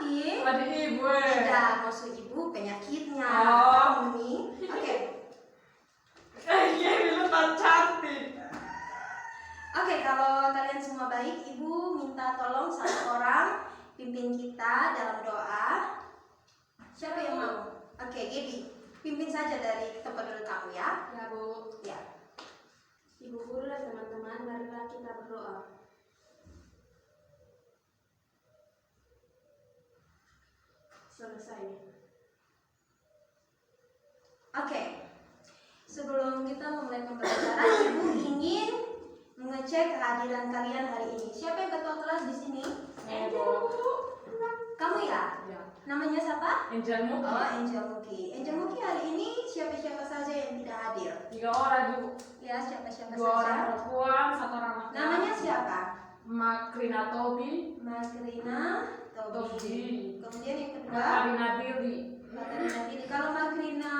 Adi? Adi ibu. Tidak, maksud ibu penyakitnya. Oh. Kamu nih. Oke. Kayaknya bilang cantik. Oke, kalau kalian semua baik, ibu minta tolong satu orang pimpin kita dalam doa. Siapa yang mau? Oke, Gaby, pimpin saja dari tempat duduk kamu ya. Ya Bu. Ya. Ibu guru dan teman-teman, marilah kita berdoa. Selesai. Oke. Sebelum kita memulai pembelajaran, ibu ingin mengecek kehadiran kalian hari ini. Siapa yang ketua kelas di sini? Ibu. Kamu ya? Ya. Namanya siapa? Angel Muki. Oh, Angel Muki. Angel Muki hari ini siapa-siapa saja yang tidak hadir? 3 orang ibu. Ya, siapa-siapa 2 orang saja? perempuan, 1 orang laki-laki. Namanya siapa? Makrina Tobi. Makrina Tobi. Tobi. Kemudian yang kedua, Makrina Billy. Makrina Billy. Kalau Makrina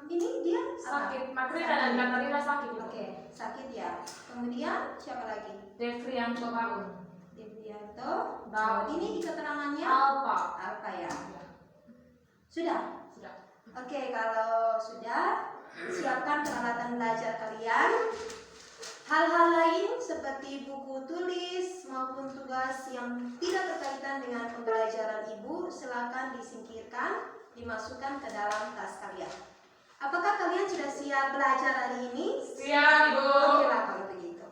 ini dia apa? Sakit. Makrina dan Katarina sakit. Ibu. Oke, sakit ya. Kemudian siapa lagi? Devrianto Baun. Devianto. Daud. Ini di keterangannya Alpa. apa ya? Sudah. Sudah. Oke, kalau sudah, siapkan peralatan belajar kalian. Hal-hal lain seperti buku tulis maupun tugas yang tidak berkaitan dengan pembelajaran ibu, silakan disingkirkan, dimasukkan ke dalam tas kalian. Apakah kalian sudah siap belajar hari ini? Siap, Ibu. Oke lah kalau begitu.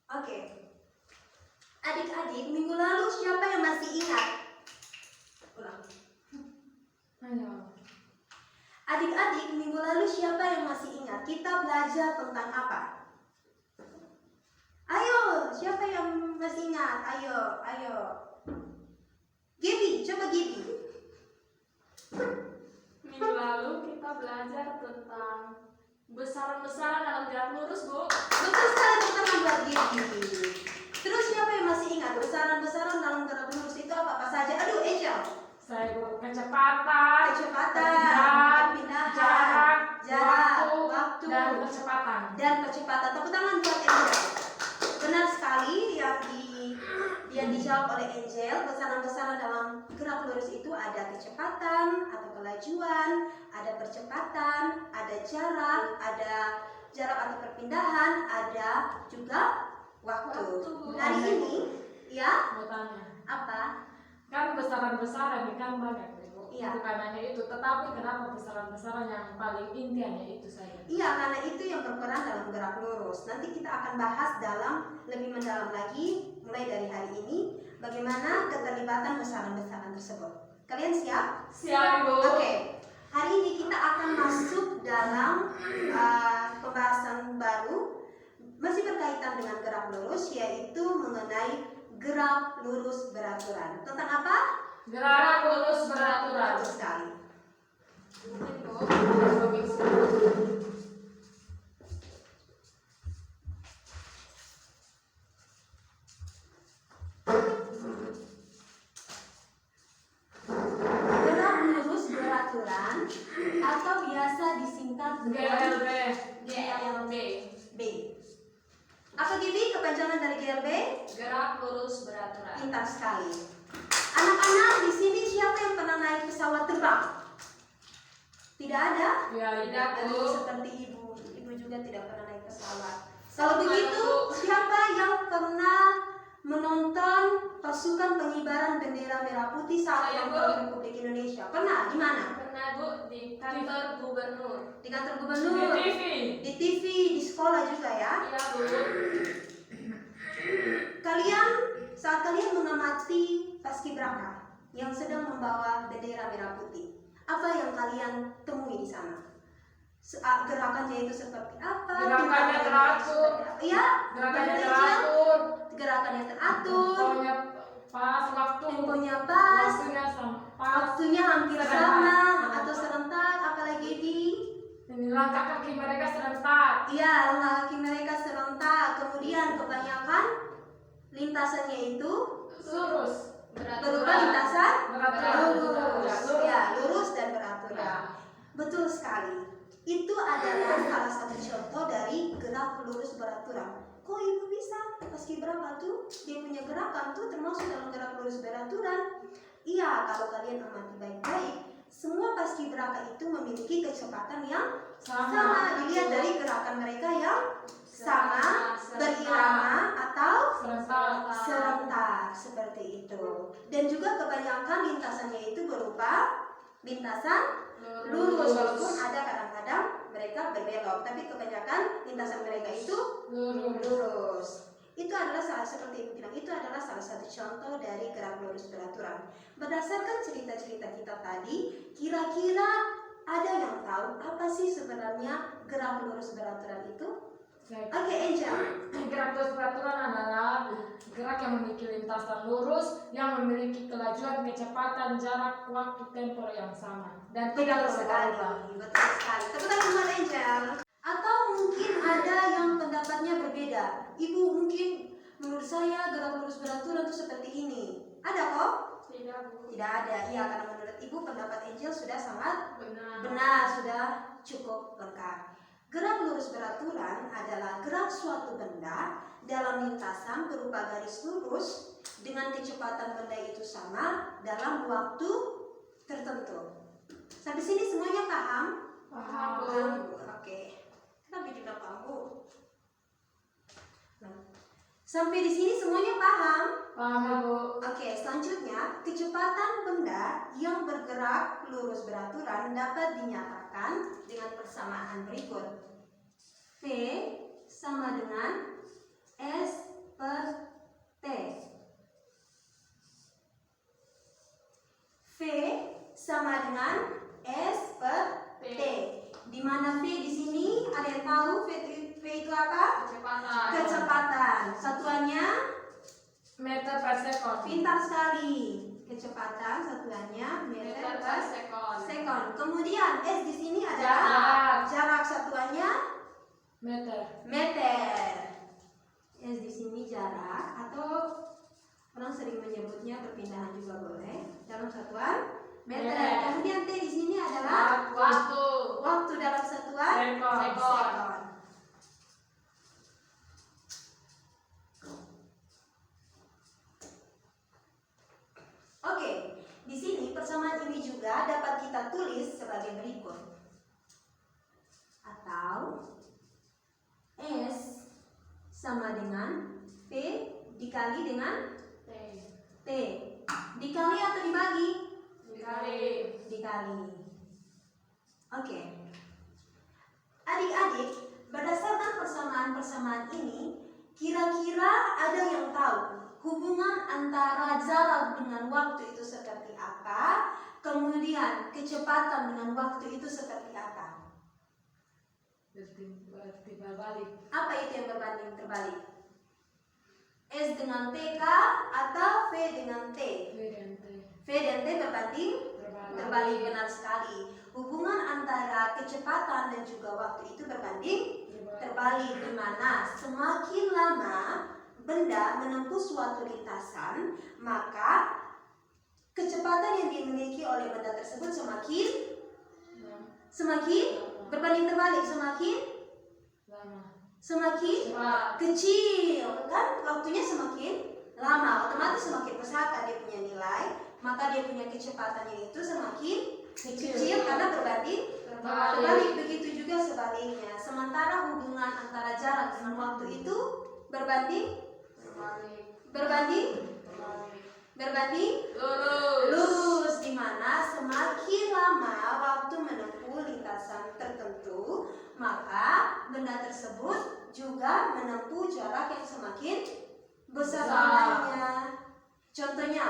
Oke. Adik-adik, minggu lalu siapa yang masih ingat? Ulang. Ayo. Adik-adik, minggu lalu siapa yang masih ingat? Kita belajar tentang apa? Ayo, siapa yang masih ingat? Ayo, ayo. Gaby, coba Gaby. Minggu lalu kita belajar tentang besaran-besaran dalam gerak lurus, Bu. Betul sekali, tepuk tangan buat Gaby. Terus siapa yang masih ingat besaran-besaran dalam gerak lurus itu apa saja? Aduh, Angel. Saya Bu, kecepatan, Kecepatan, jarak, waktu, dan kecepatan. Tepuk tangan buat Angel. Benar sekali yang dijawab oleh Angel. Besaran-besaran dalam gerak lurus itu ada kecepatan atau kelajuan, ada percepatan, ada jarak atau perpindahan, ada juga waktu. Hari ini, ya, Mau tanya, apa? kan besaran-besaran ini kan banyak Ibu. Iya. Bukan hanya itu, tetapi kenapa besaran-besaran yang paling inti hanya itu saja? Iya, karena itu yang berperan dalam gerak lurus. Nanti kita akan bahas lebih mendalam lagi mulai dari hari ini bagaimana keterlibatan besaran-besaran tersebut. Kalian siap? Siap, Ibu. Oke. Hari ini kita akan masuk dalam pembahasan baru masih berkaitan dengan gerak lurus, yaitu mengenai gerak lurus beraturan. Tentang apa? Gerak lurus beraturan. Bagus sekali. Gerak lurus beraturan atau biasa disingkat dengan GLB. GLB. Apa Gibi kepanjangan dari GLB? Gerak lurus beraturan. Pintar sekali. Anak-anak di sini siapa yang pernah naik pesawat terbang? Tidak ada? Ya, Tidak, Bu. Aduh, seperti ibu. Ibu juga tidak pernah naik pesawat. Kalau begitu, siapa yang pernah menonton pasukan pengibaran bendera merah putih saat Saya, ulang Bu. tahun Republik Indonesia? Pernah? Di mana? Pernah, Bu, di kantor gubernur. Di kantor Di gubernur, TV. di TV, di sekolah juga ya. Iya, Bu. Kalian saat kalian mengamati paskibraka yang sedang membawa bendera merah putih, apa yang kalian temui di sana? Gerakannya itu seperti apa? Gerakannya teratur. Iya, Gerakannya benar, Angel. teratur. Gerakannya teratur, Pokoknya pas waktu. temponya pas, pas waktunya hampir sama atau serentak, apalagi di ini langkah kaki mereka serentak. iya langkah kaki mereka serentak. Kemudian kebanyakan lintasannya itu Lurus. berupa lintasan lurus, Lurus. ya lurus dan beraturan. Ya. Betul sekali. Itu adalah salah satu contoh dari gerak lurus beraturan. Kok ibu bisa? Paskibraka tuh dia punya gerakan tuh termasuk dalam gerak lurus beraturan. Iya, kalau kalian amati baik-baik, semua paskibraka itu memiliki kecepatan yang sama. Dilihat dari gerakan mereka yang sama, berirama atau serentak seperti itu. Dan juga kebanyakan lintasannya itu berupa lintasan lurus, walaupun ada kadang-kadang mereka berbelok, tapi kebanyakan lintasan mereka itu lurus. Itu adalah seperti ibu bilang, itu adalah salah satu contoh dari gerak lurus beraturan. Berdasarkan cerita-cerita kita tadi, kira-kira ada yang tahu apa sih sebenarnya gerak lurus beraturan itu? Oke, Angel. Gerak lurus beraturan adalah gerak yang memiliki lintasan lurus yang memiliki kelajuan, kecepatan, jarak, waktu, tempo yang sama dan tidak Betul sekali, berubah-ubah. betul sekali. Tepuk tangan buat Angel. Atau mungkin ada yang pendapatnya berbeda. Ibu mungkin menurut saya gerak lurus beraturan itu seperti ini. Ada kok? Tidak, Bu. Tidak ada. Iya, karena menurut ibu pendapat Angel sudah sangat Benar. benar, sudah cukup lengkap. Gerak lurus beraturan adalah gerak suatu benda dalam lintasan berupa garis lurus dengan kecepatan benda itu sama dalam waktu tertentu. Sampai sini semuanya paham? Paham, Bu. Paham, Bu. Oke. Kenapa juga paham, Bu? Nah, sampai di sini semuanya paham? Paham, Bu? Oke, selanjutnya kecepatan benda yang bergerak lurus beraturan dapat dinyatakan dengan persamaan berikut. V sama dengan S per T. V sama dengan S per T. Di mana V di sini ada yang tahu V itu apa? Kecepatan. Kecepatan. Satuannya Meter per sekon. pintar sekali. Kecepatan satuannya meter per sekon. Kemudian S di sini adalah jarak satuannya meter. S di sini jarak atau orang sering menyebutnya perpindahan juga boleh dalam satuan meter. Meter. Kemudian T di sini adalah Waktu. waktu dalam satuan Sekon. Oke, di sini persamaan ini juga dapat kita tulis sebagai berikut. Atau S sama dengan P dikali dengan T. Dikali atau dibagi? Dikali. Oke. Adik-adik, berdasarkan persamaan-persamaan ini, kira-kira ada yang tahu hubungan antara jarak dengan waktu itu seperti apa, kemudian kecepatan dengan waktu itu seperti apa? Berarti berbalik. Apa itu yang berbanding terbalik? S dengan TK atau V dengan T? V dan T berbanding terbalik, benar sekali. Hubungan antara kecepatan dan juga waktu itu berbanding terbalik, di mana semakin lama benda menempuh suatu lintasan, maka kecepatan yang dimiliki oleh benda tersebut semakin berbanding terbalik, semakin kecil, kan? Waktunya semakin lama, otomatis semakin besar dia punya nilai, maka dia punya kecepatannya itu semakin kecil karena berbanding terbalik. Begitu juga sebaliknya. Sementara hubungan antara jarak dengan waktu itu berbanding lurus, di mana semakin lama waktu menempuh lintasan tertentu, maka benda tersebut juga menempuh jarak yang semakin besar nilainya. Contohnya,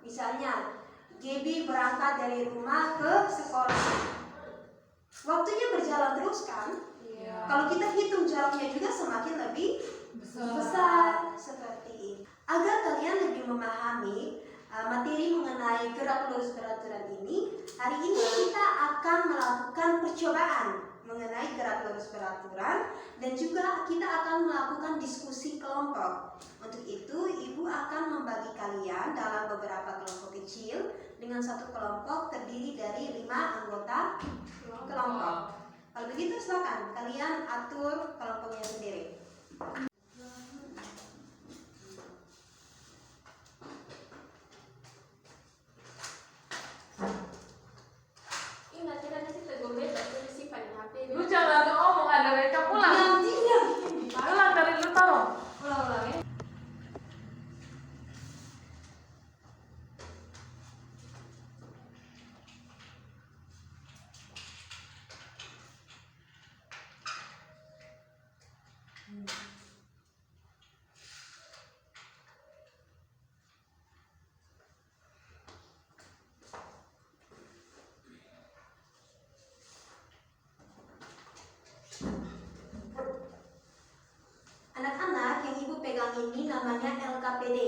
misalnya Gaby berangkat dari rumah ke sekolah. Waktunya berjalan terus kan? Kalau kita hitung jaraknya juga semakin lebih besar seperti ini. Agar kalian lebih memahami materi mengenai gerak lurus beraturan ini. Hari ini kita akan melakukan percobaan mengenai gerak lurus beraturan dan juga kita akan melakukan diskusi kelompok. Untuk itu, Ibu akan membagi kalian dalam beberapa kelompok kecil dengan satu kelompok terdiri dari 5 anggota kelompok. Kalau begitu silakan kalian atur kelompoknya sendiri. Ingat kita nanti tegur bebas dari sifat HP. Lu jangan ngomong, ada mereka pulang. Diam. Pulang dari lu tahu. Ulang ya. Anak-anak yang Ibu pegang ini namanya LKPD,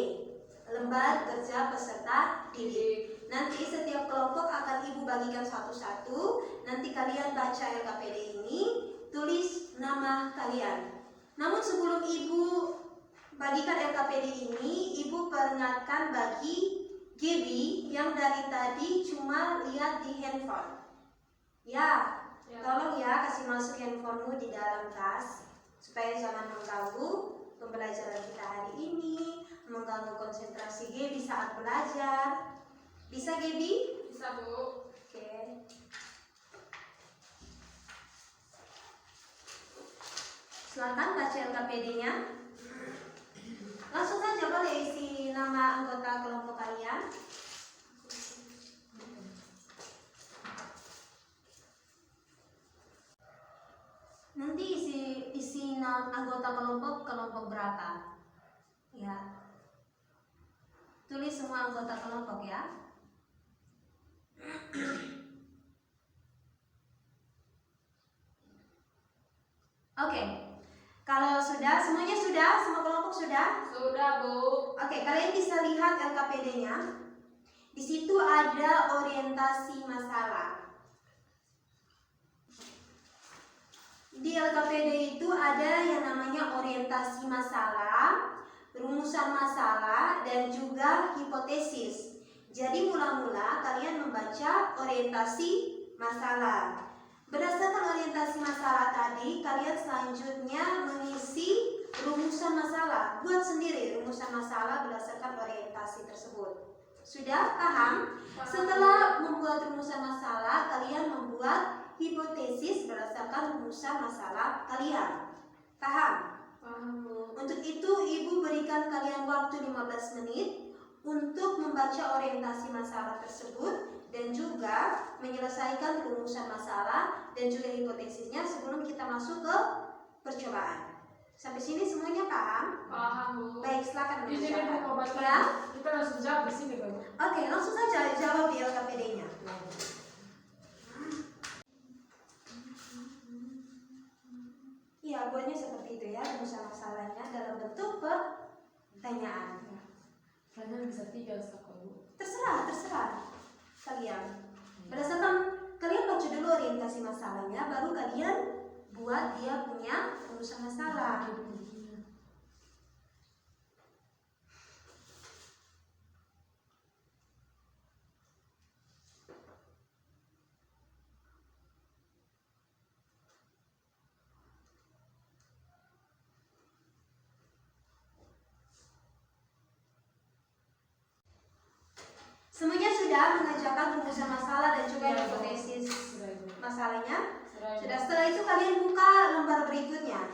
Lembar Kerja Peserta Didik. Nanti setiap kelompok akan Ibu bagikan satu-satu. Nanti kalian baca LKPD ini, tulis nama kalian. Namun sebelum Ibu bagikan LKPD ini, Ibu peringatkan bagi Gaby yang dari tadi cuma lihat di handphone. Ya, tolong ya kasih masuk handphonemu di dalam tas supaya jangan mengganggu pembelajaran kita hari ini, mengganggu konsentrasi Gaby saat belajar. Bisa Gaby? Bisa, Bu. Oke. Silakan baca LKPD-nya. Langsung saja boleh isi nama anggota kelompok kalian. Nanti isi anggota kelompok berapa? Ya. Tulis semua anggota kelompok ya. Oke. Kalau sudah, semuanya sudah, semua kelompok sudah? Sudah, Bu. Oke, kalian bisa lihat LKPD-nya. Di situ ada orientasi masalah. Di LKPD itu ada yang namanya orientasi masalah, rumusan masalah, dan juga hipotesis. Jadi mula-mula kalian membaca orientasi masalah. Berdasarkan orientasi masalah tadi, kalian selanjutnya mengisi rumusan masalah. Buat sendiri rumusan masalah berdasarkan orientasi tersebut. Sudah paham? Setelah membuat rumusan masalah, kalian membuat hipotesis berdasarkan rumusan masalah kalian. Paham? Paham, Bu. Untuk itu, Ibu berikan kalian waktu 15 menit untuk membaca orientasi masalah tersebut dan juga menyelesaikan rumusan masalah dan juga hipotesisnya sebelum kita masuk ke percobaan. Sampai sini semuanya paham? Paham, Bu. Baik, silakan Di sini mengerjakan. mau baca. Ya? Kita langsung jawab di sini kan. Oke, langsung saja jawab di LKPD-nya. Iya, buatnya seperti itu ya, rumusan masalahnya dalam bentuk pertanyaan. Kalian bisa 3 satu, Bu. Terserah kalian. Berdasarkan kalian baca dulu orientasi masalahnya, baru kalian buat dia punya rumusan masalah. Semuanya sudah mengerjakan rumusan masalah dan juga hipotesis masalahnya. Sudah, setelah itu kalian buka lembar berikutnya.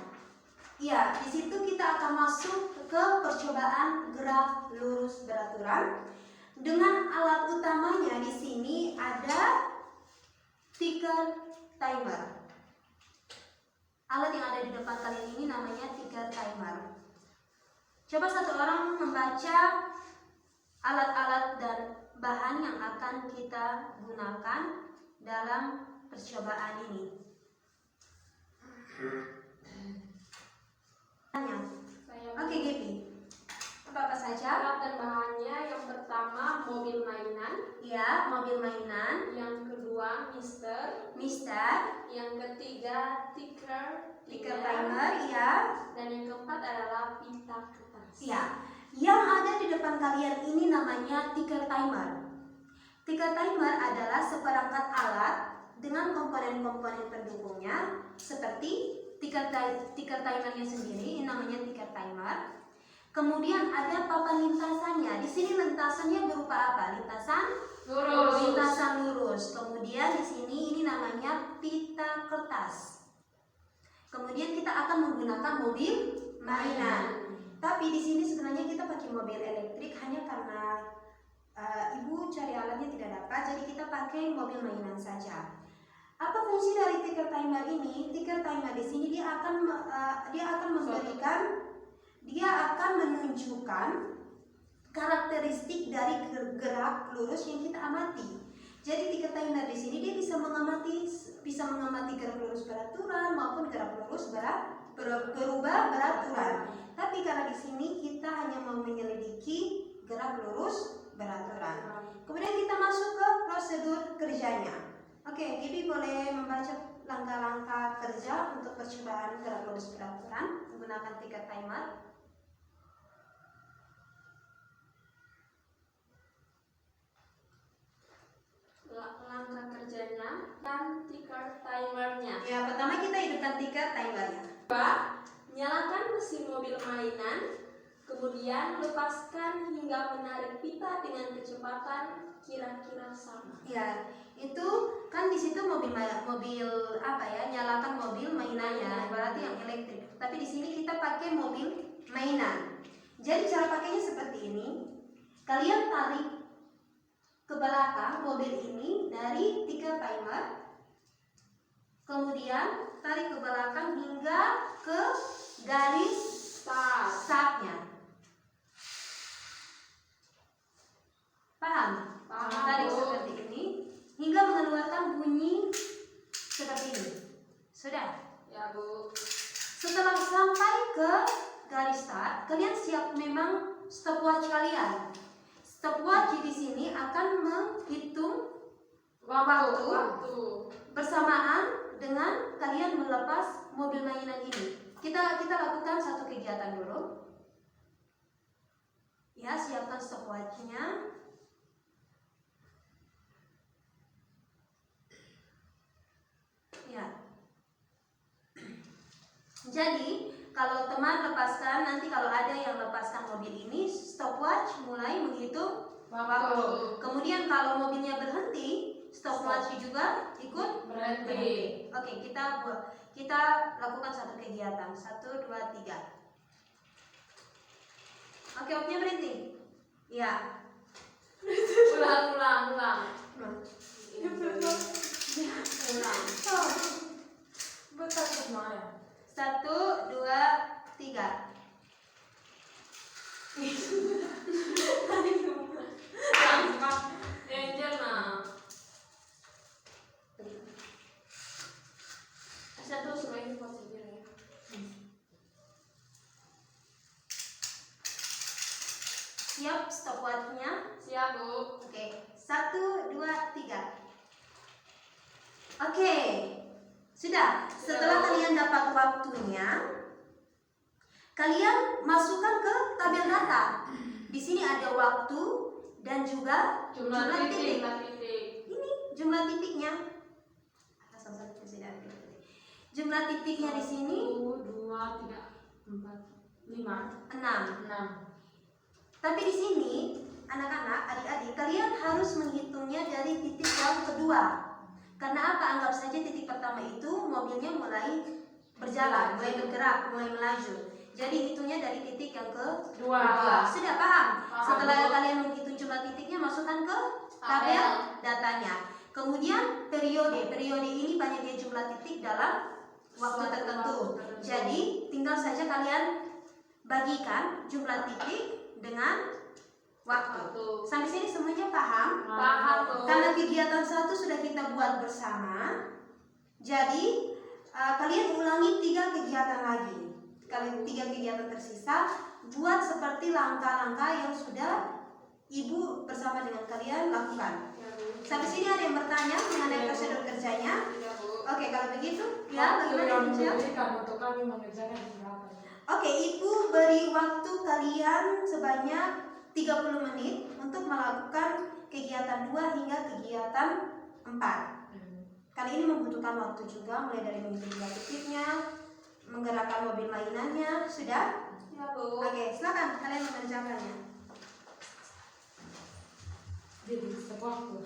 Iya, di situ kita akan masuk ke percobaan gerak lurus beraturan. Dengan alat utamanya di sini ada ticker timer. Alat yang ada di depan kalian ini namanya ticker timer. Coba satu orang membaca alat-alat dan bahan yang akan kita gunakan dalam percobaan ini. Saya Oke, Gaby. Apa saja? alat dan bahannya yang pertama mainan. Ya, mobil mainan. Yang kedua Mister. Mister. Yang ketiga ticker Timer, ya. Dan yang keempat adalah pita kertas. Ya, yang ada di depan kalian ini namanya ticker timer. Ticker timer adalah seperangkat alat dengan komponen-komponen pendukungnya seperti ticker timernya sendiri, ini namanya ticker timer. Kemudian ada papan lintasannya. Di sini lintasannya berupa apa? Lintasan Lurus. Lintasan lurus. Kemudian di sini ini namanya pita kertas. Kemudian kita akan menggunakan mobil mainan. Tapi di sini sebenarnya kita pakai mobil elektrik hanya karena ibu cari alatnya tidak dapat, jadi kita pakai mobil mainan saja. Apa fungsi dari ticker timer ini? Ticker timer di sini dia akan menunjukkan karakteristik dari gerak lurus yang kita amati. Jadi ticker timer di sini dia bisa mengamati gerak lurus beraturan maupun gerak lurus berubah beraturan. Tapi karena di sini kita hanya mau menyelidiki gerak lurus beraturan. Kemudian kita masuk ke prosedur kerjanya. Oke, Gibi boleh membaca langkah-langkah kerja untuk percobaan gerak lurus beraturan menggunakan ticker timer. Langkah kerjanya dan ticker timernya. Ya, pertama kita hidupkan ticker timernya. Nyalakan mesin mobil mainan, kemudian lepaskan hingga menarik pita dengan kecepatan kira-kira sama. Ya, itu kan di situ mobil apa ya? Nyalakan mobil mainannya, berarti yang elektrik. Tapi di sini kita pakai mobil mainan. Jadi cara pakainya seperti ini. Kalian tarik ke belakang mobil ini dari ticker timer. Kemudian tarik ke belakang hingga ke garis startnya. Paham? Tarik seperti ini hingga mengeluarkan bunyi seperti ini. Sudah? Ya, Bu. Setelah sampai ke garis start, kalian siap memang stopwatch kalian. Stopwatch di sini akan menghitung waktu bersamaan dengan kalian melepas mobil mainan ini. Kita lakukan satu kegiatan dulu. Ya, siapkan stopwatchnya. Ya. Jadi kalau teman lepaskan, nanti kalau ada yang lepaskan mobil ini, stopwatch mulai menghitung waktu. Kemudian kalau mobilnya berhenti, stopwatch juga ikut berhenti. Oke, kita lakukan satu kegiatan. 1, 2, 3. Oke, waktunya berhenti. Ya. Ulang. Ulang. Betul semuanya. 1, 2, 3. Angel nah. Saya terus main posisi ya. Siap stopwatchnya? Siap, Bu. Oke, 1, 2, 3. Oke, sudah. Setelah kalian dapat waktunya, kalian masukkan ke tabel data. Di sini ada waktu dan juga jumlah titik. Ini jumlah titiknya. Jumlah titiknya di sini 1, 2, 3, 4, 5, 6. 6. Tapi di sini anak-anak, adik-adik, kalian harus menghitungnya dari titik yang kedua. Karena apa? Anggap saja titik pertama itu mobilnya mulai berjalan, mulai bergerak, mulai melaju. Jadi hitungnya dari titik yang kedua. Sudah paham? Setelah kalian menghitung jumlah titiknya, masukkan ke tabel datanya. Kemudian periode ini banyaknya jumlah titik dalam waktu tertentu. Jadi tinggal saja kalian bagikan jumlah titik dengan waktu. Sampai sini semuanya paham? Paham, Bu. Karena kegiatan 1 sudah kita buat bersama, jadi kalian ulangi 3 kegiatan lagi. Kalian 3 kegiatan tersisa buat seperti langkah-langkah yang sudah Ibu bersama dengan kalian lakukan. Ya, Bu. Sampai sini ada yang bertanya mengenai prosedur kerjanya? Tidak, Bu. Oke, kalau begitu, ya Waktu bagaimana yang Angel? diberikan untuk kami mengerjakan berapa? Oke, Ibu beri waktu kalian sebanyak 30 menit untuk melakukan kegiatan 2 hingga kegiatan 4. Kali ini membutuhkan waktu juga, mulai dari menghitung titiknya, menggerakkan mobil mainannya, sudah? Ya, Bu. Oke, silakan kalian mengerjakannya. Jadi sewaktu.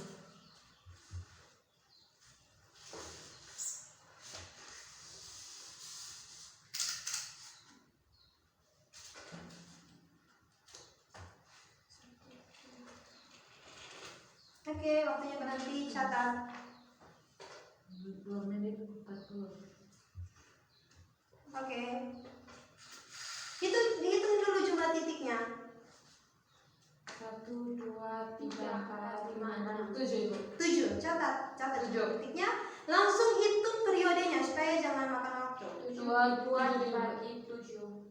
Oke, waktunya berhenti, catat. 2 menit 40. Oke. Dihitung dulu jumlah titiknya. 1, 2, 3, 4, 5, 6, 7 Ibu. 7, catat jumlah 7. titiknya. Langsung hitung periodenya supaya jangan makan waktu. 2 dibagi 7.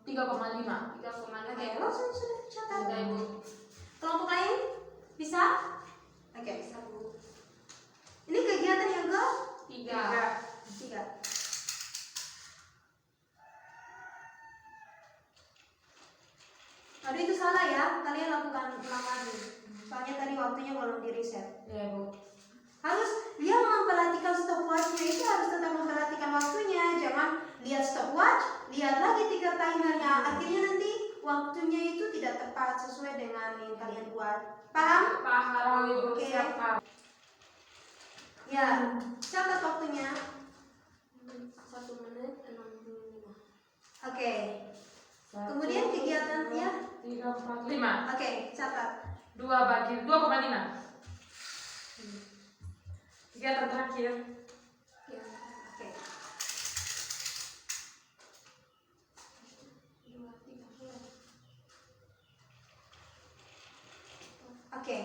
3,5. 3,5. Oke, langsung sudah catat. Sudah, Ibu. Kelompok lain bisa? Oke. Bisa, Bu. Ini kegiatan yang ke 3. 3. Aduh, itu salah ya. Kalian lakukan ulang lagi. Soalnya tadi waktunya belum di reset. Ya Bu. Harus dia memperhatikan stopwatchnya, itu harus tetap memperhatikan waktunya. Jangan lihat stopwatch, lihat lagi tiga timernya. Akhirnya nanti waktunya itu tidak tepat sesuai dengan yang kalian buat. Paham? Paham, Ibu. Oke. Siap Pak. Ya, catat waktunya. 1 menit 65. Oke. Kemudian kegiatannya? 3, 4, 5. Oke, catat. 2 bagi 2,5. Kegiatan terakhir. Ya. Oke. 2, 3. Oke.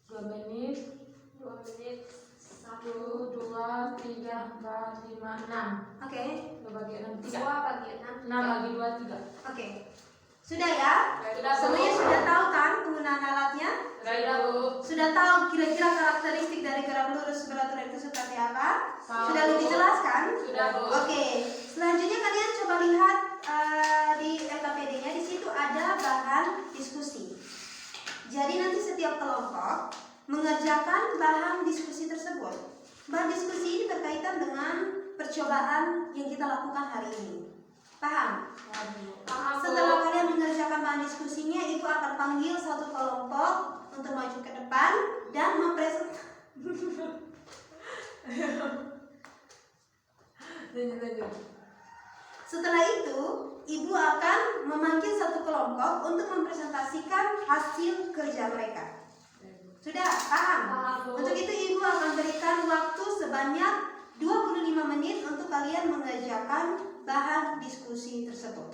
2 menit. 2 menit 1, 2, 3, 4, 5, 6. Oke. 2 bagi 6, 2 3. bagi 6. 6 bagi 2, 3. Oke. Sudah ya? Sudah, Bu. Semuanya sudah tahu kan penggunaan alatnya? Sudah, Bu. Sudah tahu kira-kira karakteristik dari gerak lurus beratur itu seperti apa? Tahu. Sudah lebih jelas kan? Sudah, Bu. Oke. Selanjutnya kalian coba lihat di LKPD-nya, di situ ada bahan diskusi. Jadi nanti setiap kelompok mengerjakan bahan diskusi tersebut. Bahan diskusi ini berkaitan dengan percobaan yang kita lakukan hari ini. Paham? Paham, Bu. Setelah kalian mengerjakan bahan diskusinya, Ibu akan panggil satu kelompok untuk maju ke depan dan mempresentasikan. Setelah itu, Ibu akan memanggil satu kelompok untuk mempresentasikan hasil kerja mereka. Sudah paham? Paham, Bu. Untuk itu Ibu akan berikan waktu sebanyak 25 menit untuk kalian mengerjakan bahan diskusi tersebut.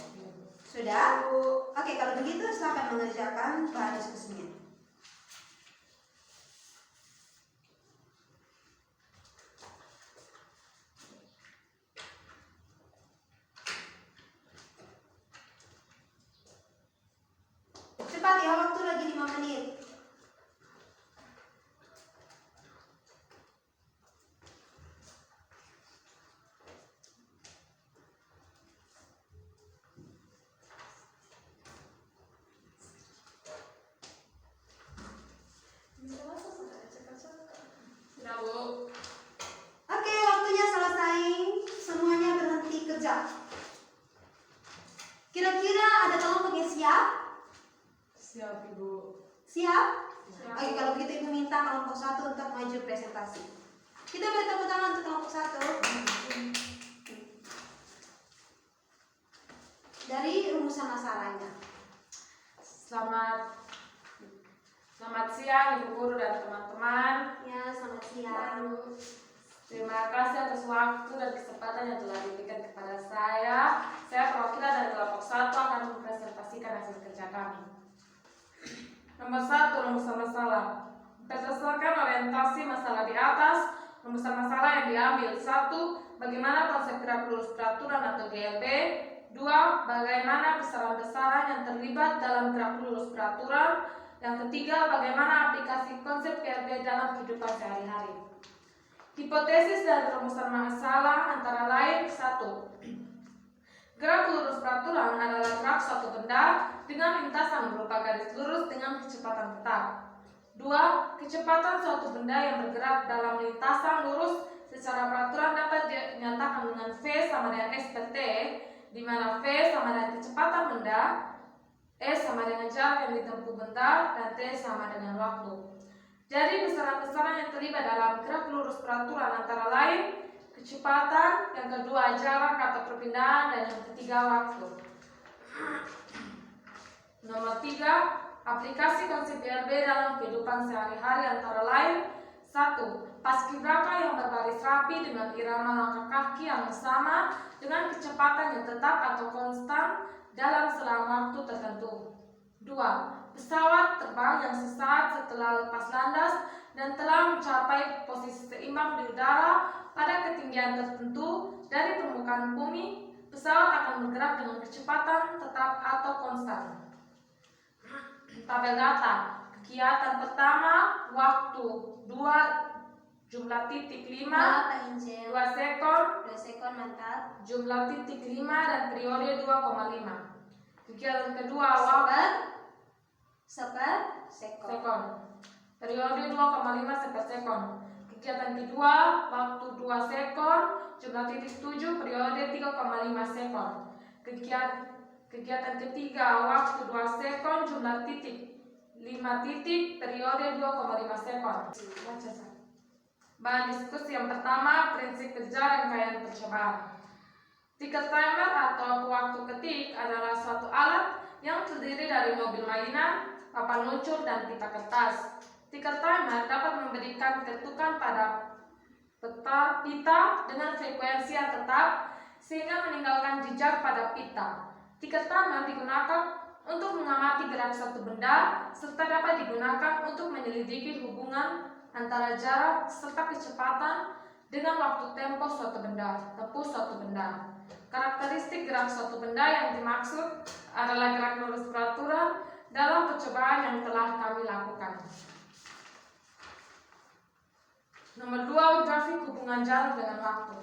Sudah? Oke, kalau begitu silakan mengerjakan bahan diskusinya. Cepat ya, waktu lagi 5 menit. Sudah, Bu. Oke, waktunya selesai. Semuanya berhenti kerja. Kira-kira ada kelompok yang siap? Siap Ibu. Siap? Siap. Oke, kalau begitu Ibu minta kelompok 1 untuk maju presentasi. Kita beri tepuk tangan untuk kelompok 1. Dari rumusan masalahnya. Selamat siang Ibu Guru dan teman-teman. Ya, selamat siang. Terima kasih atas waktu dan kesempatan yang telah diberikan kepada saya. Saya perwakilan dari kelompok 1 akan mempresentasikan hasil kerja kami. Nomor 1, rumusan masalah. Berdasarkan orientasi masalah di atas, rumusan masalah yang diambil 1. Bagaimana konsep gerak lurus peraturan atau GLB? Dua, bagaimana besaran-besaran yang terlibat dalam gerak lurus peraturan. Yang ketiga, bagaimana aplikasi konsep GLB dalam kehidupan sehari-hari. Hipotesis dari rumusan masalah antara lain: 1. Gerak lurus peraturan adalah gerak suatu benda dengan lintasan berupa garis lurus dengan kecepatan tetap. 2. Kecepatan suatu benda yang bergerak dalam lintasan lurus secara peraturan dapat dinyatakan dengan V sama dengan S per T, di mana V sama dengan kecepatan benda, S sama dengan jarak yang ditempuh benda, dan T sama dengan waktu. Jadi besaran-besaran yang terlibat dalam gerak lurus peraturan antara lain kecepatan, yang kedua jarak atau perpindahan, dan yang ketiga waktu. Nomor 3, aplikasi konsep GLB dalam kehidupan sehari-hari antara lain: 1. Paskibraka yang berbaris rapi dengan irama langkah kaki yang sama dengan kecepatan yang tetap atau konstan dalam selang waktu tertentu. 2. Pesawat terbang yang sesaat setelah lepas landas dan telah mencapai posisi seimbang di udara pada ketinggian tertentu dari permukaan bumi. Pesawat akan bergerak dengan kecepatan tetap atau konstan. Tabel data. Kegiatan pertama, waktu 2 jumlah titik 5, Pak Angel. 2 sekon, 2 sekon, mantap. jumlah titik 5 dan periode 2,5. Kegiatan kedua, waktu Seper sekon. sekon, periode 2,5 per sekon. Kegiatan kedua, waktu 2 sekon, jumlah titik 7, periode 3,5 sekon. Kegiatan ketiga, waktu 2 sekon, jumlah titik 5 titik, periode 2,5 sekon. Bahan diskusi yang pertama, prinsip kerja rangkaian percobaan. Tiket timer atau waktu ketik adalah suatu alat yang terdiri dari mobil mainan, papan luncur, dan pita kertas. Tiket timer dapat memberikan ketukan pada pita dengan frekuensi yang tetap sehingga meninggalkan jejak pada pita. Tiket timer digunakan untuk mengamati gerak suatu benda serta dapat digunakan untuk menyelidiki hubungan antara jarak serta kecepatan dengan waktu tempuh suatu benda. Karakteristik gerak suatu benda yang dimaksud adalah gerak lurus peraturan dalam percobaan yang telah kami lakukan. Nomor 2, grafik hubungan jarak dengan waktu.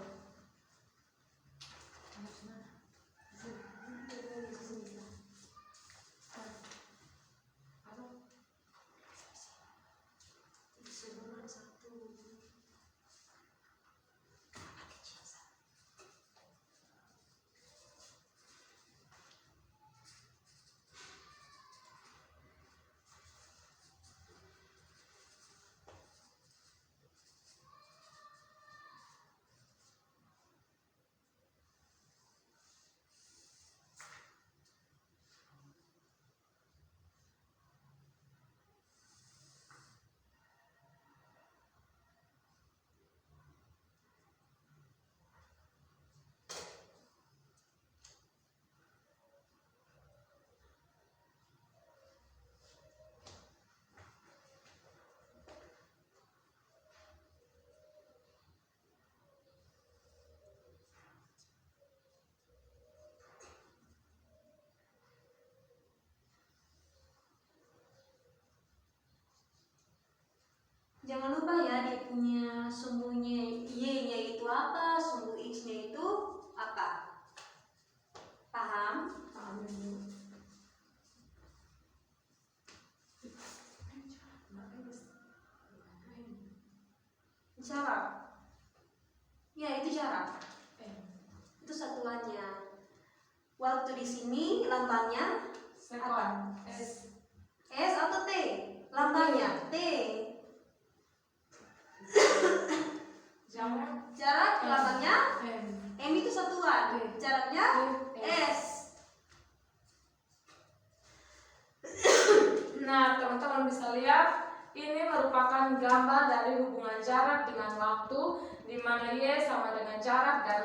Jangan lupa ya dia punya sumbunya Y-nya itu apa, sumbu X-nya itu apa. Paham? Paham dulu. Jarak. Ya, itu jarak. Itu satuannya. Waktu di sini lambangnya Sekon. S atau T? Lambangnya T. Jarak lambangnya M itu satuan. Jaraknya S. Nah, teman-teman bisa lihat ini merupakan gambar dari hubungan jarak dengan waktu, di mana Y sama dengan jarak dan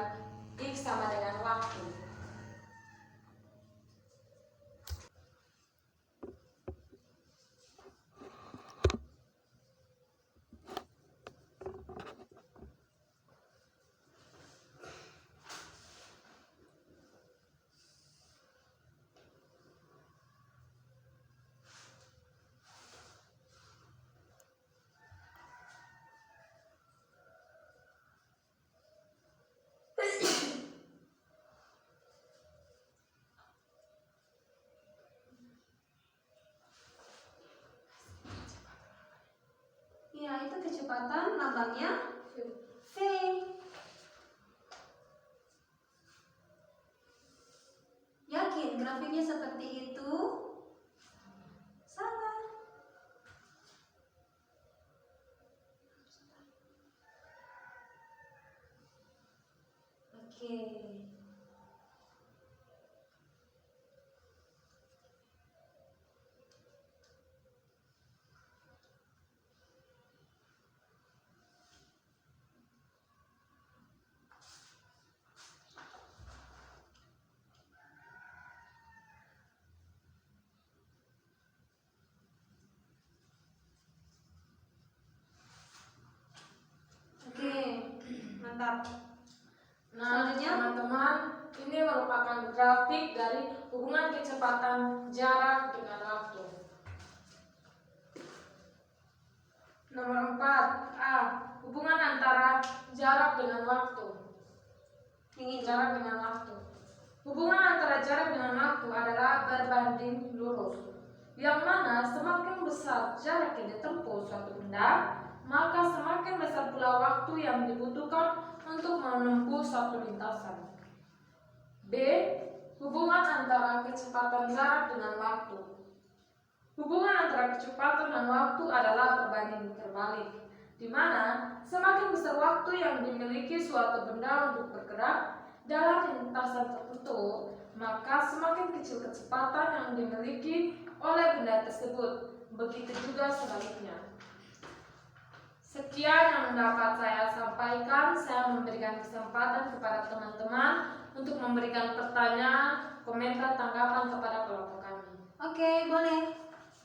X sama dengan waktu. kecepatan lambangnya V. Yakin grafiknya seperti itu? Salah. Oke. Oke, mantap. Nah, Selanjutnya? teman-teman, ini merupakan grafik dari hubungan kecepatan jarak dengan waktu. Nomor 4, A. Hubungan antara jarak dengan waktu. Ingin Jarak dengan waktu. Hubungan antara jarak dengan waktu adalah berbanding lurus, yang mana semakin besar jarak yang ditempuh suatu benda, maka semakin besar pula waktu yang dibutuhkan untuk menempuh suatu lintasan. B. Hubungan antara kecepatan jarak dengan waktu. Hubungan antara kecepatan dan waktu adalah berbanding terbalik, di mana semakin besar waktu yang dimiliki suatu benda untuk bergerak dalam lintasan tertentu, maka semakin kecil kecepatan yang dimiliki oleh benda tersebut. Begitu juga sebaliknya. Sekian yang dapat saya sampaikan. Saya memberikan kesempatan kepada teman-teman untuk memberikan pertanyaan, komentar, tanggapan kepada kelompok kami. Oke, boleh.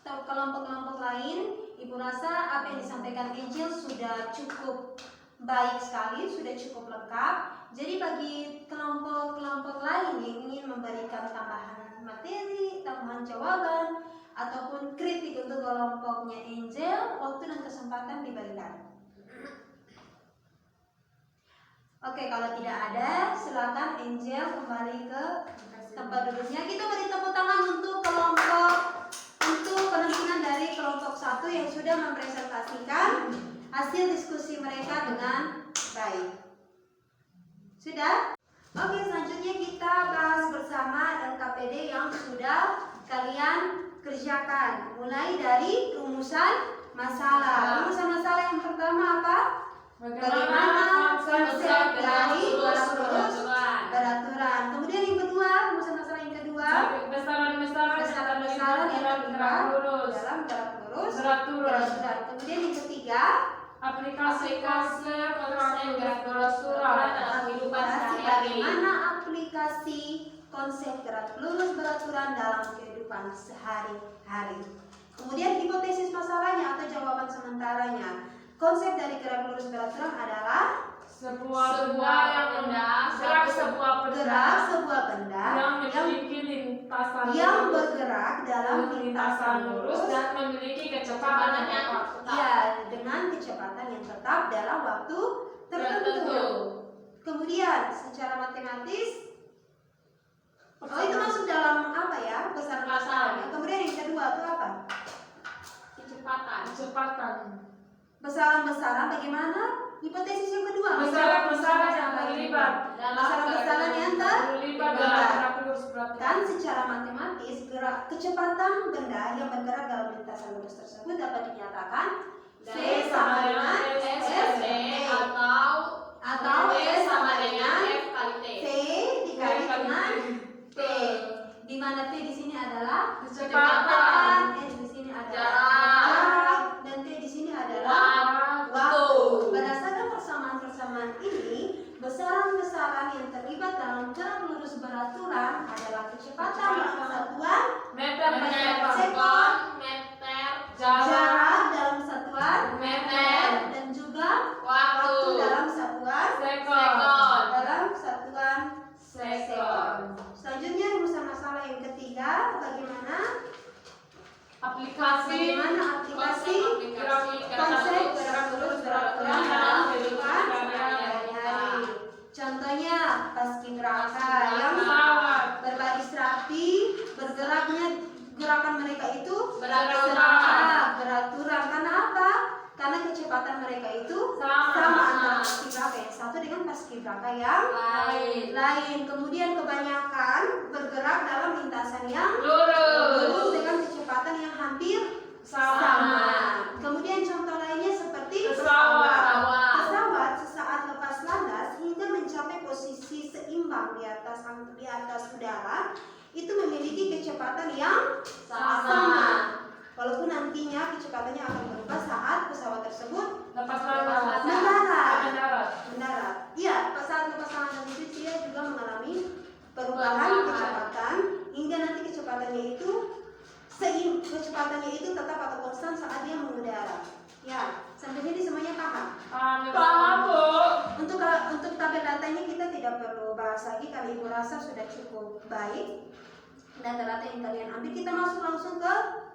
Untuk kelompok-kelompok lain, Ibu rasa apa yang disampaikan Angel sudah cukup baik sekali, sudah cukup lengkap. Jadi bagi kelompok-kelompok lain yang ingin memberikan tambahan materi, tambahan jawaban, ataupun kritik untuk kelompoknya Angel, waktu dan kesempatan diberikan. Oke, kalau tidak ada, silakan Angel kembali ke tempat duduknya. Kita beri tepuk tangan untuk penampilan dari kelompok 1 yang sudah mempresentasikan hasil diskusi mereka dengan baik. Sudah? Oke, selanjutnya kita bahas bersama LKPD yang sudah kalian kerjakan. Mulai dari rumusan masalah. Rumusan masalah yang pertama apa? Bagaimana konsep dari beraturan. Kemudian yang kedua, rumusan masalah yang kedua, besaran-besaran yang bergerak dalam gerak lurus beraturan. Kemudian yang ketiga, aplikasi konsep beraturan dalam kehidupan sehari-hari. bagaimana aplikasi konsep gerak lurus beraturan dalam kehidupan sehari-hari. Kemudian hipotesis masalahnya atau jawaban sementaranya. Konsep dari gerak lurus beraturan adalah sebuah benda yang memiliki lintasan yang lurus, bergerak dalam lintasan lurus dan memiliki kecepatan yang tetap. ya, dengan kecepatan yang tetap dalam waktu tertentu. Kemudian secara matematis, itu masuk dalam apa ya? Besaran masalahnya. Kemudian yang kedua itu apa? Kecepatan. Besaran-besaran bagaimana? Hipotesis yang kedua. Besaran-besaran yang terlibat Besaran-besaran yang terlibat dalam gerak lurus beraturan. kan secara matematis kecepatan benda yang bergerak dalam lintasan lurus tersebut dapat dinyatakan V sama dengan ST atau V sama dengan V dikali dengan T, di mana T di sini adalah kecepatan, S di sini adalah jarak, dan T di sini adalah waktu. Berdasarkan persamaan-persamaan ini, besaran-besaran yang terlibat dalam gerak lurus beraturan adalah kecepatan dalam satuan meter per sekon, jarak jarak dalam satuan meter, dan juga waktu dalam satuan sekon. Selanjutnya rumusan masalah yang ketiga, bagaimana aplikasi konsep gerak lurus beraturan dalam kehidupan sehari-hari. Contohnya paskibraka yang berbaris rapi, bergeraknya gerakan mereka itu beraturan. Karena apa? Karena kecepatan mereka neraka yang lain. Kemudian kebanyakan bergerak dalam lintasan yang lurus dengan kecepatan yang hampir sama. Kemudian contoh lainnya seperti pesawat sesaat lepas landas hingga mencapai posisi seimbang di atas udara itu memiliki kecepatan yang sama. Walaupun nantinya kecepatannya akan berubah saat pesawat tersebut mendarat. Iya, saat lepas landas itu dia juga mengalami perubahan kecepatan hingga nanti kecepatannya itu tetap atau konstan saat dia mengudara. Ya, sampai sini semuanya paham? Paham, Bu. Untuk tabel datanya kita tidak perlu bahas lagi karena Ibu rasa sudah cukup baik data-data yang kalian ambil. Kita masuk langsung ke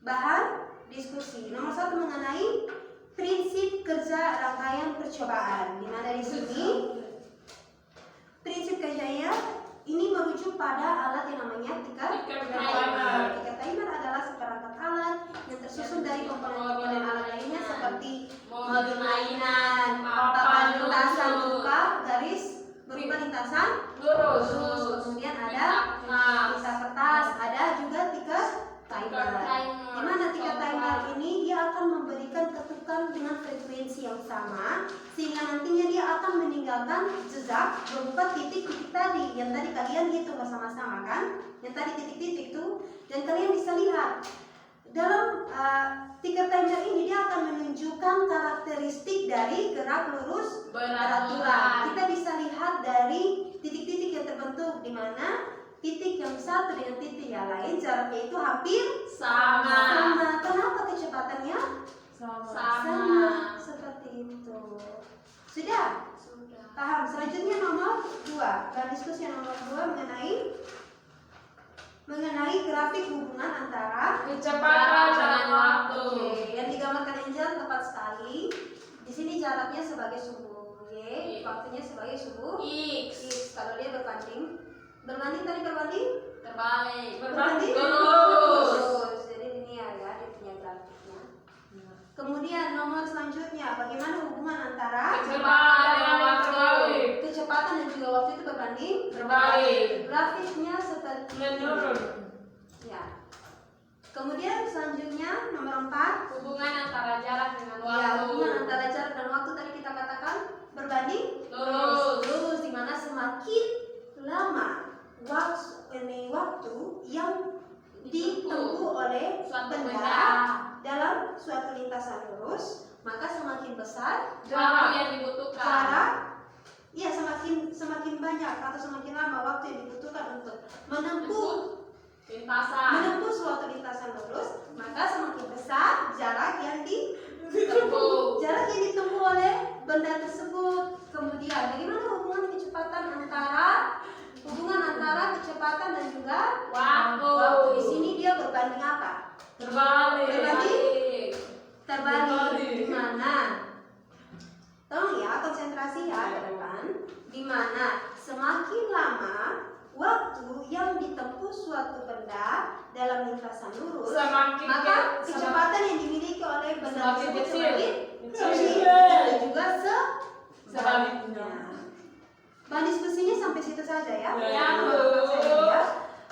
bahan diskusi. Nomor 1 mengenai prinsip kerja rangkaian percobaan. Di mana di sini prinsip kerjanya ini merujuk pada alat yang namanya tiket timer. Tiket timer adalah seperangkat alat yang tersusun dari komponen-komponen alat lainnya seperti modul mainan, papan lintasan berupa garis berupa lintasan lurus. Kemudian ada tinta kertas, ada juga tiket timer. Di mana tiket timer ini dia akan memberikan ketukan dengan frekuensi yang sama sehingga nantinya dia akan meninggalkan jejak berupa titik-titik tadi yang tadi kalian hitung bersama-sama kan? Yang tadi titik-titik itu, dan kalian bisa lihat dalam tiket timer ini dia akan menunjukkan karakteristik dari gerak lurus beraturan. Kita bisa lihat dari titik-titik yang terbentuk di mana titik yang satu dengan titik yang lain jaraknya itu hampir sama. Kenapa kecepatannya sama? Seperti itu. Sudah? Paham? Selanjutnya nomor 2. Dan diskusi yang nomor 2 mengenai grafik hubungan antara Kecepatan dan waktu. Oke, yang digambarkan Angel tepat sekali. Di sini jaraknya sebagai sumbu Y, waktunya sebagai sumbu X. Kalau dia berbanding Berbanding lurus. Jadi linear ya, dia punya grafiknya. Kemudian nomor selanjutnya, bagaimana hubungan antara kecepatan dan waktu. Kecepatan dan juga waktu itu berbanding Berbalik. Grafiknya seperti Menurun. ya. Kemudian selanjutnya nomor 4, Hubungan antara jarak dengan waktu. ya, hubungan antara jarak dan waktu tadi kita katakan berbanding lurus, di mana semakin lama waktu yang ditempuh oleh Suatu benda benda dalam suatu lintasan lurus, maka semakin besar waktu yang dibutuhkan. semakin banyak atau semakin lama waktu yang dibutuhkan untuk menempuh suatu lintasan lurus, maka semakin besar jarak yang ditempuh oleh benda tersebut. Kemudian bagaimana hubungan antara kecepatan dan juga waktu. Di sini dia berbanding apa? Terbalik. Di mana? Tolong ya, konsentrasi ya ke depan. Di mana semakin lama waktu yang ditempuh suatu benda dalam lintasan lurus, maka kecepatan yang dimiliki oleh benda Semakin tersebut kecil. kecil dan juga Sebaliknya. Bahan diskusinya sampai situ saja ya. Ya, Bu.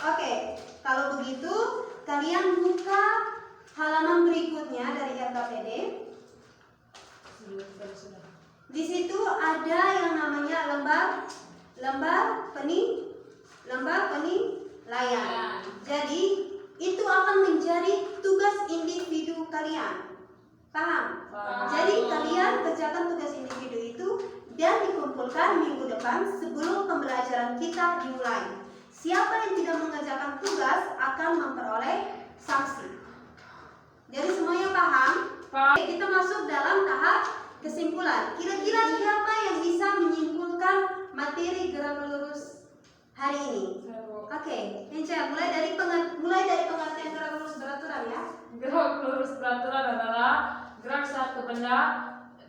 Oke, kalau begitu kalian buka halaman berikutnya dari RKPD. Di situ ada yang namanya lembar penilaian. Jadi itu akan menjadi tugas individu kalian. Paham? Jadi kalian kerjakan tugas individu itu dan dikumpulkan minggu depan sebelum pembelajaran kita dimulai. Siapa yang tidak mengerjakan tugas akan memperoleh sanksi. Jadi semuanya paham? Oke, kita masuk dalam tahap kesimpulan. Kira-kira siapa yang bisa menyimpulkan materi gerak lurus hari ini? Oke, Angel, mulai dari pengertian gerak lurus beraturan ya. Gerak lurus beraturan adalah gerak suatu benda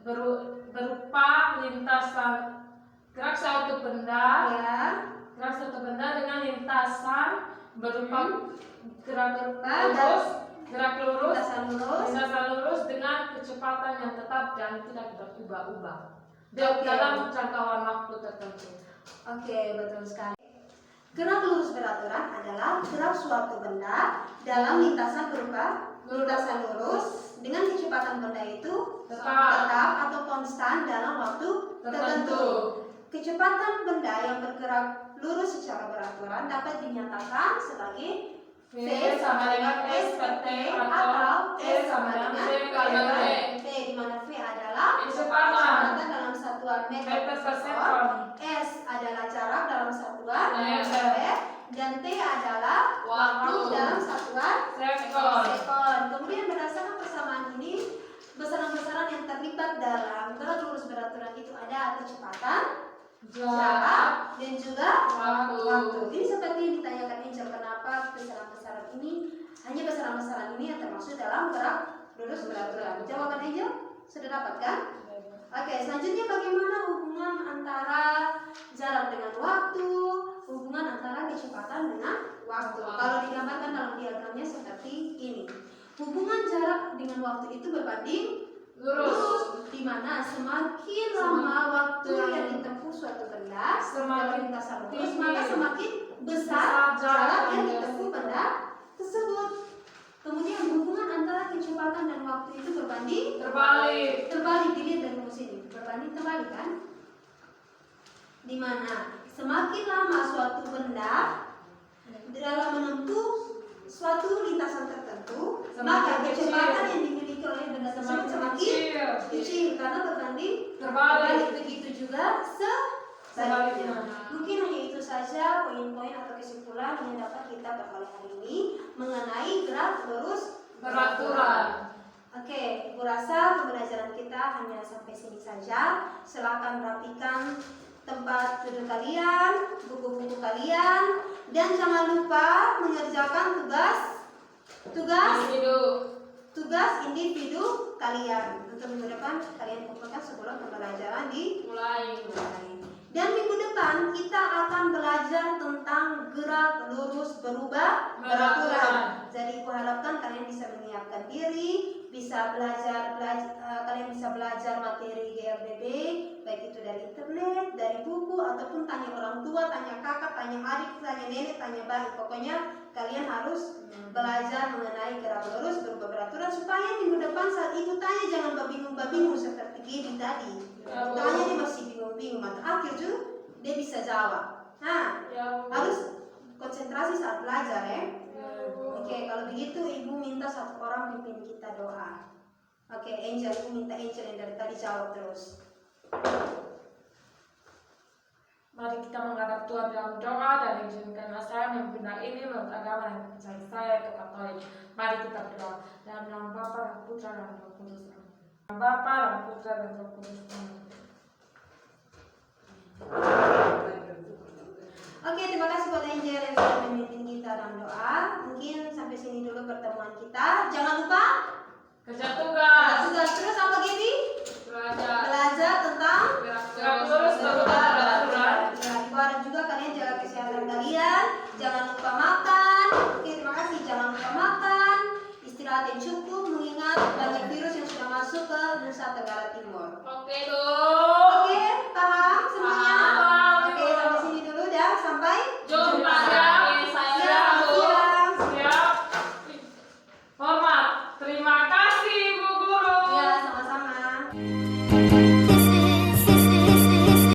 berupa lintasan. Gerak suatu benda dengan lintasan berupa gerak lurus dengan kecepatan yang tetap dan tidak berubah-ubah. dalam jangkauan waktu tertentu. Oke, betul sekali. Gerak lurus beraturan adalah gerak suatu benda dalam lintasan berupa lintasan lurus dengan kecepatan benda itu tetap atau konstan dalam waktu tertentu. Kecepatan benda yang bergerak lurus secara beraturan dapat dinyatakan sebagai V sama dengan S per T atau S sama dengan V kali T. T, di mana V adalah Kecepatan dalam satuan meter meter per per sekon, sekon. S adalah jarak dalam satuan Meter. meter, dan T adalah waktu Waktu. dalam satuan Sekon. sekon. Kemudian berdasarkan persamaan ini, besaran-besaran yang terlibat dalam gerak lurus beraturan itu ada kecepatan, jarak, dan juga waktu. Ini seperti yang ditanyakan Angel, kenapa besaran-besaran ini hanya besaran-besaran ini yang termasuk dalam gerak lurus beraturan. Jawaban Angel sudah dapat kan? Oke, selanjutnya bagaimana hubungan antara jarak dengan waktu, hubungan antara kecepatan dengan waktu. Kalau digambarkan dalam diagramnya seperti ini. Hubungan jarak dengan waktu itu berbanding lurus, di mana semakin lama waktu yang ditempuh suatu benda dalam lintasan lurus, maka semakin besar jarak yang ditempuh benda tersebut. Kemudian hubungan antara kecepatan dan waktu itu berbanding terbalik, dilihat dari rumus ini, berbanding terbalik kan? Di mana semakin lama suatu benda dalam menempuh suatu lintasan tertentu, maka kecepatan yang dimiliki oleh benda tersebut semakin kecil karena berbanding terbalik. Begitu juga sebaliknya. Mungkin hanya itu saja poin-poin atau kesimpulan yang dapat kita peroleh hari ini mengenai gerak lurus beraturan. Oke, Ibu rasa pembelajaran kita hanya sampai sini saja. Silakan rapikan tempat duduk kalian, buku-buku kalian, dan jangan lupa mengerjakan tugas individu kalian. Untuk minggu depan kalian kumpulkan sebelum pembelajaran dimulai. Dan minggu depan kita akan belajar tentang gerak lurus beraturan. Jadi kuharapkan kalian bisa menyiapkan diri, bisa kalian bisa belajar materi GLBB, baik itu dari internet, dari buku, ataupun tanya orang tua, tanya kakak, tanya adik, tanya nenek, tanya bayi. Pokoknya kalian harus belajar mengenai gerak lurus beraturan supaya minggu depan saat itu tanya jangan babingung seperti Gaby tadi. Tanya dia masih bingung-bingung, mata akhir tuh dia bisa jawab. Nah, harus konsentrasi saat belajar ya. Oke, kalau begitu Ibu minta satu orang pimpin kita doa. Oke, Angel, Ibu minta Angel yang dari tadi jawab terus. Mari kita menghadap Tuhan dalam doa dan izinkanlah saya benar ini menurut agama yang percaya saya itu Katolik. Mari kita berdoa dalam nama Bapa dan Putra dan Roh Kudus. Bapa dan Putra dan Roh Kudus. Oke, terima kasih buat Angel yang sudah memimpin kita dalam doa. Mungkin sampai sini dulu pertemuan kita. Jangan lupa Kerja tugas. terus apa Gaby? Belajar tentang Gerak lurus beraturan. Ibu harap juga kalian jaga kesehatan kalian. Jangan lupa makan. Oke, terima kasih. Jangan lupa makan. Istirahat yang cukup mengingat banyak virus yang sudah masuk ke Nusa Tenggara Timur. Oke, dong. Oke, paham semuanya? Paham. Oke, sampai sini dulu dah. Sampai Jumpa. siang. Siap. Hormat. Terima kasih Bu Guru. Ya, sama-sama.